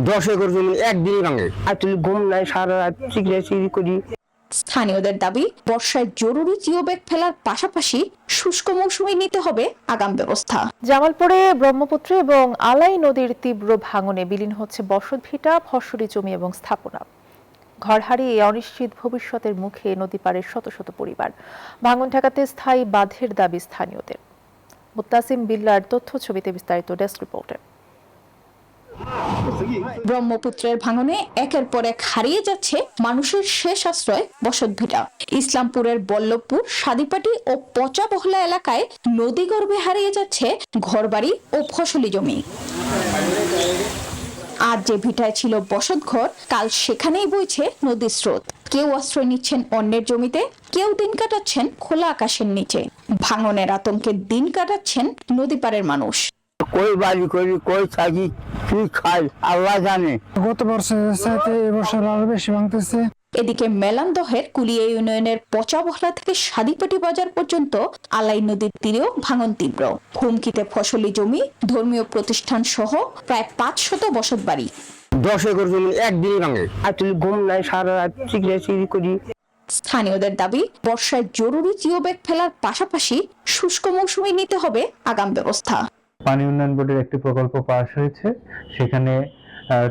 10 acre জমি একদিনই ভাঙে। আসলে ঘুম নাই, সারা রাত চিকিৎসা করি। স্থানীয়দের দাবি, বর্ষায় জরুরি জিওব্যাগ ফেলার পাশাপাশি শুষ্ক মৌসুমে নিতে হবে আগাম ব্যবস্থা। জামালপুরে ব্রহ্মপুত্র এবং আলাই নদীর তীব্র ভাঙনে বিলীন হচ্ছে বসতভিটা, ফসলি জমি এবং স্থাপনা। ঘর হারিয়ে অনিশ্চিত ভবিষ্যতের মুখে নদী পাড়ের শত শত পরিবার। ভাঙন ঠেকাতে স্থায়ী বাঁধের দাবি স্থানীয়দের। মুত্তাসিম বিল্লার তথ্য ছবিতে বিস্তারিত ডেস্ক রিপোর্টে। ব্রহ্মপুত্রের ভাঙনে একের পর এক হারিয়ে যাচ্ছে মানুষের শেষ আশ্রয় বসতভিটা। ইসলামপুরের বল্লভপুর, সাদিপাটি ও পচা বহলা এলাকায় নদীগর্ভে হারিয়ে যাচ্ছে ঘরবাড়ি ও ফসলি জমি। আজ যে ভিটায় ছিল বসতঘর, কাল সেখানেই বইছে নদীর স্রোত। কেউ আশ্রয় নিচ্ছেন অন্যের জমিতে, কেউ দিন কাটাচ্ছেন খোলা আকাশের নিচে। ভাঙনের আতঙ্কে দিন কাটাচ্ছেন নদী পাড়ের মানুষ। কই বাড়ি করি, কই থাকি, কি খাই আল্লাহ জানে। গত বছরের সাথে এবছর আরো বেশি ভাঙতেছে। এদিকে মেলান্দহের কুলিয়া ইউনিয়নের পচাবহলা থেকে সাদিপাটি বাজার পর্যন্ত আলাই নদীর তীরেও ভাঙন তীব্র। হুমকিতে ফসলি জমি, ধর্মীয় প্রতিষ্ঠান সহ প্রায় 500 বসত বাড়ি। 10 একর জমি একদিনই ভাঙে। আসলে ঘুম নাই, সারা রাত চিকিৎসা করি। স্থানীয়দের দাবি, বর্ষায় জরুরি জিওব্যাগ ফেলার পাশাপাশি শুষ্ক মৌসুমে নিতে হবে আগাম ব্যবস্থা। পানি উন্নয়ন বোর্ডের একটি প্রকল্প পাস হয়েছে, সেখানে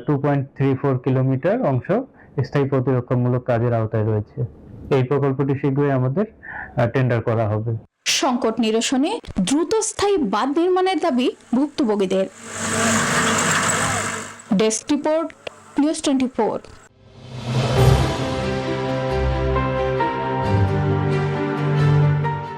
2.34 কিলোমিটার অংশ স্থায়ী প্রতিরক্ষামূলক কাজের আওতায় রয়েছে। এই প্রকল্পটি শীঘ্রই আমাদের টেন্ডার করা হবে। সংকট নিরসনে দ্রুত স্থায়ী বাঁধ নির্মাণের দাবি ভুক্তভোগীদের। Desk report, news 24।